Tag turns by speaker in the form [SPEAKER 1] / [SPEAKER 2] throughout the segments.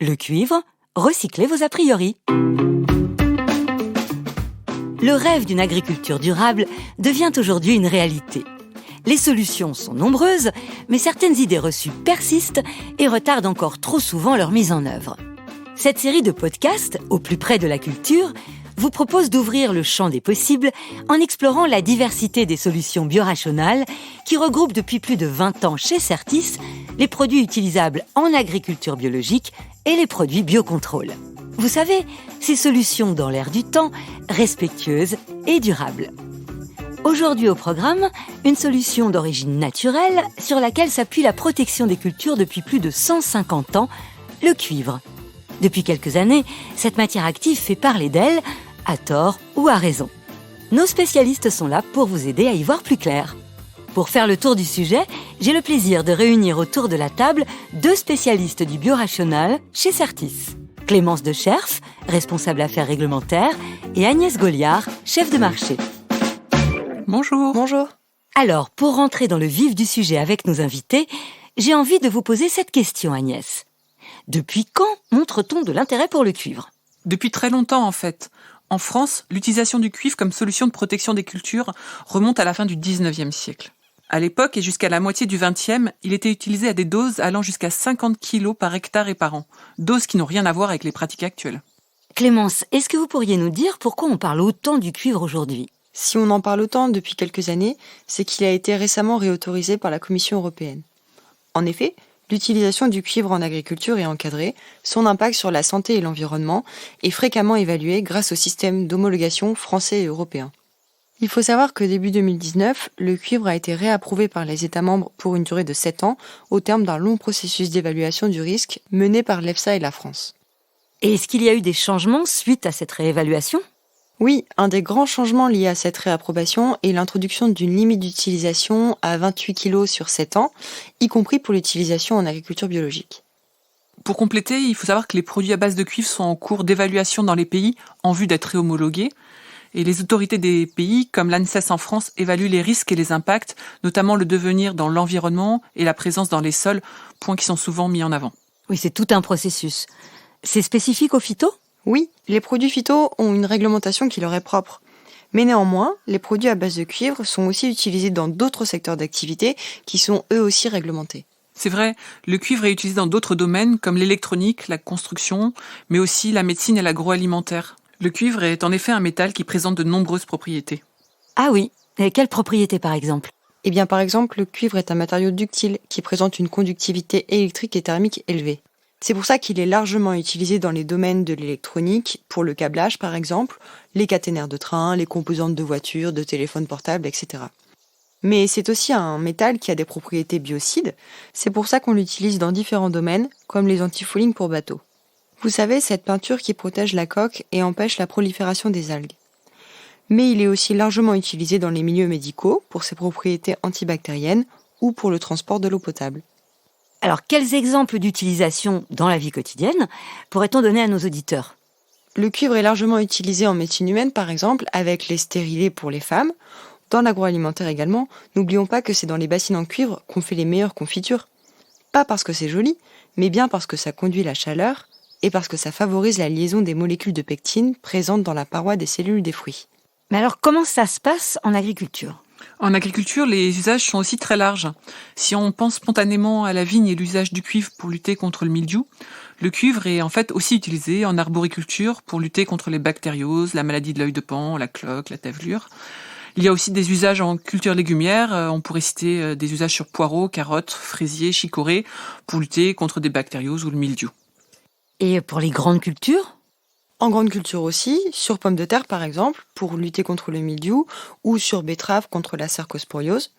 [SPEAKER 1] Le cuivre, recyclez vos a priori. Le rêve d'une agriculture durable devient aujourd'hui une réalité. Les solutions sont nombreuses, mais certaines idées reçues persistent et retardent encore trop souvent leur mise en œuvre. Cette série de podcasts, au plus près de la culture, vous propose d'ouvrir le champ des possibles en explorant la diversité des solutions biorationnelles qui regroupent depuis plus de 20 ans chez Certis les produits utilisables en agriculture biologique et les produits biocontrôle. Vous savez, ces solutions dans l'air du temps, respectueuses et durables. Aujourd'hui au programme, une solution d'origine naturelle sur laquelle s'appuie la protection des cultures depuis plus de 150 ans, le cuivre. Depuis quelques années, cette matière active fait parler d'elle, à tort ou à raison. Nos spécialistes sont là pour vous aider à y voir plus clair. Pour faire le tour du sujet, j'ai le plaisir de réunir autour de la table deux spécialistes du biorationnel chez Certis. Clémence de Scherf, responsable affaires réglementaires, et Agnès Goliard, chef de marché.
[SPEAKER 2] Bonjour.
[SPEAKER 3] Bonjour.
[SPEAKER 1] Alors, pour rentrer dans le vif du sujet avec nos invités, j'ai envie de vous poser cette question, Agnès. Depuis quand montre-t-on de l'intérêt pour le cuivre ?
[SPEAKER 2] Depuis très longtemps, en fait. En France, l'utilisation du cuivre comme solution de protection des cultures remonte à la fin du 19e siècle. À l'époque et jusqu'à la moitié du 20e, il était utilisé à des doses allant jusqu'à 50 kg par hectare et par an. Doses qui n'ont rien à voir avec les pratiques actuelles.
[SPEAKER 1] Clémence, est-ce que vous pourriez nous dire pourquoi on parle autant du cuivre aujourd'hui ?
[SPEAKER 3] Si on en parle autant depuis quelques années, c'est qu'il a été récemment réautorisé par la Commission européenne. En effet, l'utilisation du cuivre en agriculture est encadrée, son impact sur la santé et l'environnement est fréquemment évalué grâce au système d'homologation français et européen. Il faut savoir que début 2019, le cuivre a été réapprouvé par les États membres pour une durée de 7 ans, au terme d'un long processus d'évaluation du risque mené par l'EFSA et la France.
[SPEAKER 1] Et est-ce qu'il y a eu des changements suite à cette réévaluation ?
[SPEAKER 3] Oui, un des grands changements liés à cette réapprobation est l'introduction d'une limite d'utilisation à 28 kg sur 7 ans, y compris pour l'utilisation en agriculture biologique.
[SPEAKER 2] Pour compléter, il faut savoir que les produits à base de cuivre sont en cours d'évaluation dans les pays en vue d'être réhomologués. Et les autorités des pays, comme l'ANSES en France, évaluent les risques et les impacts, notamment le devenir dans l'environnement et la présence dans les sols, points qui sont souvent mis en avant.
[SPEAKER 1] Oui, c'est tout un processus. C'est spécifique aux phytos ?
[SPEAKER 3] Oui, les produits phytos ont une réglementation qui leur est propre. Mais néanmoins, les produits à base de cuivre sont aussi utilisés dans d'autres secteurs d'activité qui sont eux aussi réglementés.
[SPEAKER 2] C'est vrai, le cuivre est utilisé dans d'autres domaines comme l'électronique, la construction, mais aussi la médecine et l'agroalimentaire. Le cuivre est en effet un métal qui présente de nombreuses propriétés.
[SPEAKER 1] Ah oui, et quelles propriétés par exemple ?
[SPEAKER 3] Eh bien par exemple, le cuivre est un matériau ductile qui présente une conductivité électrique et thermique élevée. C'est pour ça qu'il est largement utilisé dans les domaines de l'électronique, pour le câblage par exemple, les caténaires de train, les composantes de voitures, de téléphones portables, etc. Mais c'est aussi un métal qui a des propriétés biocides, c'est pour ça qu'on l'utilise dans différents domaines, comme les antifoulings pour bateaux. Vous savez, cette peinture qui protège la coque et empêche la prolifération des algues. Mais il est aussi largement utilisé dans les milieux médicaux, pour ses propriétés antibactériennes, ou pour le transport de l'eau potable.
[SPEAKER 1] Alors, quels exemples d'utilisation dans la vie quotidienne pourrait-on donner à nos auditeurs ?
[SPEAKER 3] Le cuivre est largement utilisé en médecine humaine, par exemple, avec les stérilés pour les femmes. Dans l'agroalimentaire également, n'oublions pas que c'est dans les bassines en cuivre qu'on fait les meilleures confitures. Pas parce que c'est joli, mais bien parce que ça conduit la chaleur et parce que ça favorise la liaison des molécules de pectine présentes dans la paroi des cellules des fruits.
[SPEAKER 1] Mais alors, comment ça se passe en agriculture ?
[SPEAKER 2] En agriculture, les usages sont aussi très larges. Si on pense spontanément à la vigne et l'usage du cuivre pour lutter contre le mildiou, le cuivre est en fait aussi utilisé en arboriculture pour lutter contre les bactérioses, la maladie de l'œil de Pan, la cloque, la tavelure. Il y a aussi des usages en culture légumière. On pourrait citer des usages sur poireaux, carottes, fraisiers, chicorées pour lutter contre des bactérioses ou le mildiou.
[SPEAKER 1] Et pour les grandes cultures ?
[SPEAKER 3] En grande culture aussi, sur pommes de terre par exemple, pour lutter contre le mildiou, ou sur betteraves contre la cercosporiose.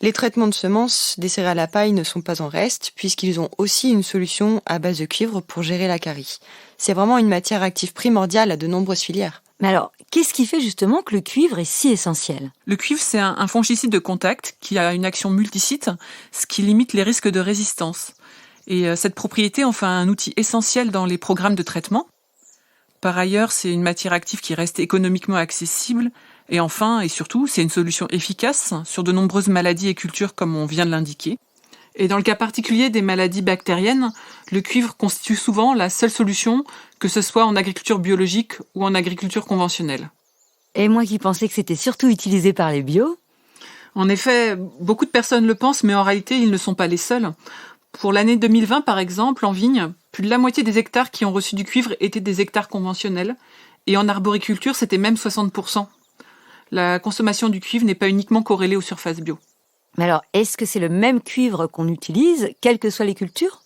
[SPEAKER 3] Les traitements de semences des céréales à paille ne sont pas en reste, puisqu'ils ont aussi une solution à base de cuivre pour gérer la carie. C'est vraiment une matière active primordiale à de nombreuses filières.
[SPEAKER 1] Mais alors, qu'est-ce qui fait justement que le cuivre est si essentiel ?
[SPEAKER 2] Le cuivre, c'est un fongicide de contact qui a une action multisite, ce qui limite les risques de résistance. Et cette propriété en fait un outil essentiel dans les programmes de traitement. Par ailleurs, c'est une matière active qui reste économiquement accessible. Et enfin, et surtout, c'est une solution efficace sur de nombreuses maladies et cultures comme on vient de l'indiquer. Et dans le cas particulier des maladies bactériennes, le cuivre constitue souvent la seule solution, que ce soit en agriculture biologique ou en agriculture conventionnelle.
[SPEAKER 1] Et moi qui pensais que c'était surtout utilisé par les bio.
[SPEAKER 2] En effet, beaucoup de personnes le pensent, mais en réalité, ils ne sont pas les seuls. Pour l'année 2020, par exemple, en vigne, plus de la moitié des hectares qui ont reçu du cuivre étaient des hectares conventionnels, et en arboriculture, c'était même 60%. La consommation du cuivre n'est pas uniquement corrélée aux surfaces bio.
[SPEAKER 1] Mais alors, est-ce que c'est le même cuivre qu'on utilise, quelles que soient les cultures ?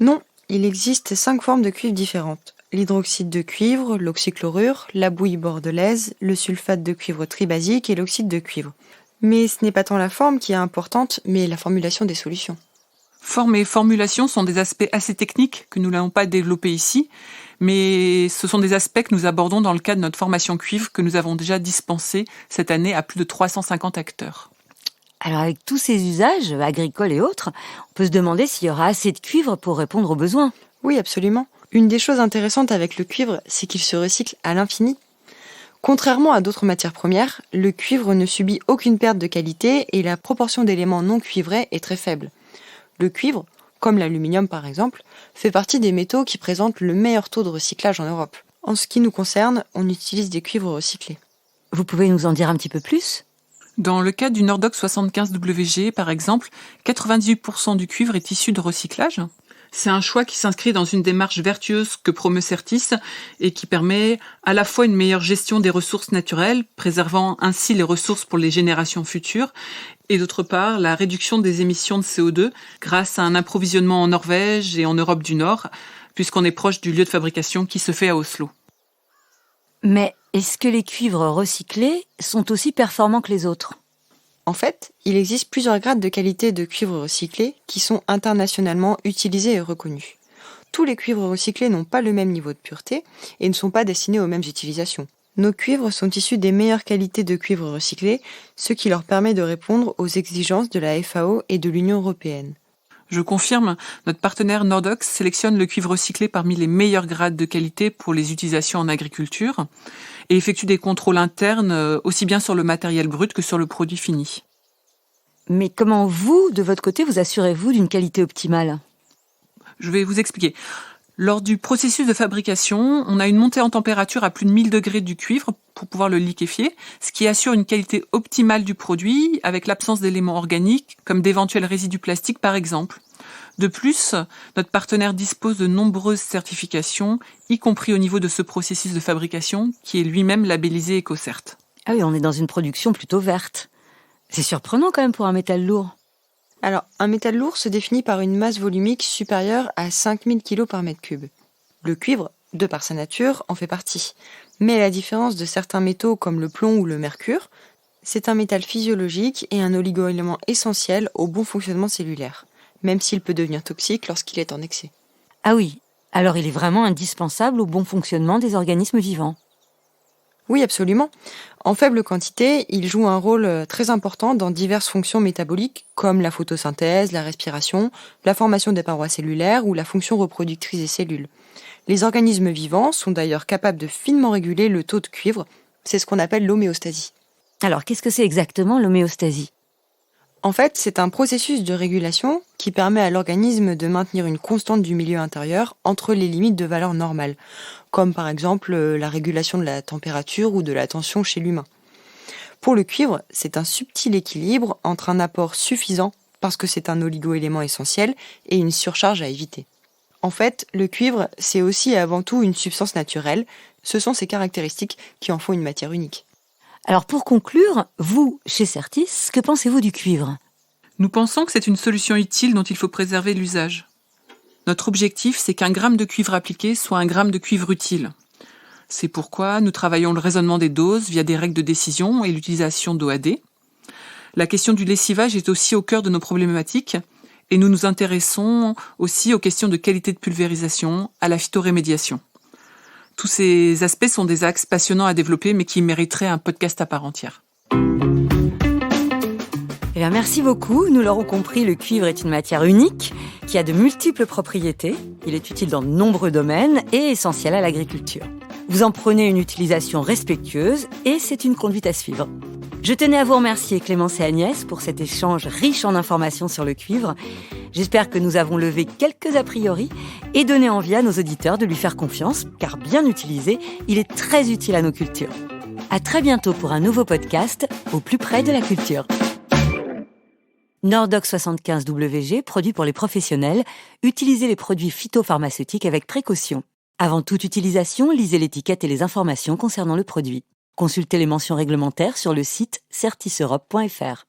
[SPEAKER 3] Non, il existe 5 formes de cuivre différentes. L'hydroxyde de cuivre, l'oxychlorure, la bouillie bordelaise, le sulfate de cuivre tribasique et l'oxyde de cuivre. Mais ce n'est pas tant la forme qui est importante, mais la formulation des solutions.
[SPEAKER 2] Forme et formulation sont des aspects assez techniques que nous n'allons pas développer ici, mais ce sont des aspects que nous abordons dans le cadre de notre formation cuivre que nous avons déjà dispensée cette année à plus de 350 acteurs.
[SPEAKER 1] Alors avec tous ces usages, agricoles et autres, on peut se demander s'il y aura assez de cuivre pour répondre aux besoins.
[SPEAKER 3] Oui, absolument. Une des choses intéressantes avec le cuivre, c'est qu'il se recycle à l'infini. Contrairement à d'autres matières premières, le cuivre ne subit aucune perte de qualité et la proportion d'éléments non cuivrés est très faible. Le cuivre, comme l'aluminium par exemple, fait partie des métaux qui présentent le meilleur taux de recyclage en Europe. En ce qui nous concerne, on utilise des cuivres recyclés.
[SPEAKER 1] Vous pouvez nous en dire un petit peu plus ?
[SPEAKER 2] Dans le cas du Nordox 75WG, par exemple, 98% du cuivre est issu de recyclage. C'est un choix qui s'inscrit dans une démarche vertueuse que promeut Certis et qui permet à la fois une meilleure gestion des ressources naturelles, préservant ainsi les ressources pour les générations futures, et d'autre part la réduction des émissions de CO2 grâce à un approvisionnement en Norvège et en Europe du Nord, puisqu'on est proche du lieu de fabrication qui se fait à Oslo.
[SPEAKER 1] Mais est-ce que les cuivres recyclés sont aussi performants que les autres ?
[SPEAKER 3] En fait, il existe plusieurs grades de qualité de cuivre recyclé qui sont internationalement utilisés et reconnus. Tous les cuivres recyclés n'ont pas le même niveau de pureté et ne sont pas destinés aux mêmes utilisations. Nos cuivres sont issus des meilleures qualités de cuivre recyclé, ce qui leur permet de répondre aux exigences de la FAO et de l'Union européenne.
[SPEAKER 2] Je confirme, notre partenaire Nordox sélectionne le cuivre recyclé parmi les meilleurs grades de qualité pour les utilisations en agriculture et effectue des contrôles internes aussi bien sur le matériel brut que sur le produit fini.
[SPEAKER 1] Mais comment vous, de votre côté, vous assurez-vous d'une qualité optimale ?
[SPEAKER 2] Je vais vous expliquer. Lors du processus de fabrication, on a une montée en température à plus de 1000 degrés du cuivre pour pouvoir le liquéfier, ce qui assure une qualité optimale du produit avec l'absence d'éléments organiques, comme d'éventuels résidus plastiques par exemple. De plus, notre partenaire dispose de nombreuses certifications, y compris au niveau de ce processus de fabrication, qui est lui-même labellisé EcoCert.
[SPEAKER 1] Ah oui, on est dans une production plutôt verte. C'est surprenant quand même pour un métal lourd.
[SPEAKER 3] Alors, un métal lourd se définit par une masse volumique supérieure à 5000 kg par mètre cube. Le cuivre, de par sa nature, en fait partie. Mais à la différence de certains métaux comme le plomb ou le mercure, c'est un métal physiologique et un oligo-élément essentiel au bon fonctionnement cellulaire, même s'il peut devenir toxique lorsqu'il est en excès.
[SPEAKER 1] Ah oui, alors il est vraiment indispensable au bon fonctionnement des organismes vivants.
[SPEAKER 3] Oui, absolument. En faible quantité, il joue un rôle très important dans diverses fonctions métaboliques, comme la photosynthèse, la respiration, la formation des parois cellulaires ou la fonction reproductrice des cellules. Les organismes vivants sont d'ailleurs capables de finement réguler le taux de cuivre, c'est ce qu'on appelle l'homéostasie.
[SPEAKER 1] Alors, qu'est-ce que c'est exactement l'homéostasie ?
[SPEAKER 3] En fait, c'est un processus de régulation qui permet à l'organisme de maintenir une constante du milieu intérieur entre les limites de valeur normale, comme par exemple la régulation de la température ou de la tension chez l'humain. Pour le cuivre, c'est un subtil équilibre entre un apport suffisant, parce que c'est un oligo-élément essentiel, et une surcharge à éviter. En fait, le cuivre, c'est aussi et avant tout une substance naturelle, ce sont ses caractéristiques qui en font une matière unique.
[SPEAKER 1] Alors pour conclure, vous, chez Certis, que pensez-vous du cuivre ?
[SPEAKER 2] Nous pensons que c'est une solution utile dont il faut préserver l'usage. Notre objectif, c'est qu'un gramme de cuivre appliqué soit un gramme de cuivre utile. C'est pourquoi nous travaillons le raisonnement des doses via des règles de décision et l'utilisation d'OAD. La question du lessivage est aussi au cœur de nos problématiques et nous nous intéressons aussi aux questions de qualité de pulvérisation, à la phytorémédiation. Tous ces aspects sont des axes passionnants à développer, mais qui mériteraient un podcast à part entière.
[SPEAKER 1] Eh bien, merci beaucoup. Nous l'aurons compris, le cuivre est une matière unique qui a de multiples propriétés. Il est utile dans de nombreux domaines et essentiel à l'agriculture. Vous en prenez une utilisation respectueuse et c'est une conduite à suivre. Je tenais à vous remercier Clémence et Agnès pour cet échange riche en informations sur le cuivre. J'espère que nous avons levé quelques a priori et donné envie à nos auditeurs de lui faire confiance, car bien utilisé, il est très utile à nos cultures. À très bientôt pour un nouveau podcast au plus près de la culture. Nordox 75WG, produit pour les professionnels, utilisez les produits phytopharmaceutiques avec précaution. Avant toute utilisation, lisez l'étiquette et les informations concernant le produit. Consultez les mentions réglementaires sur le site certiseurope.fr.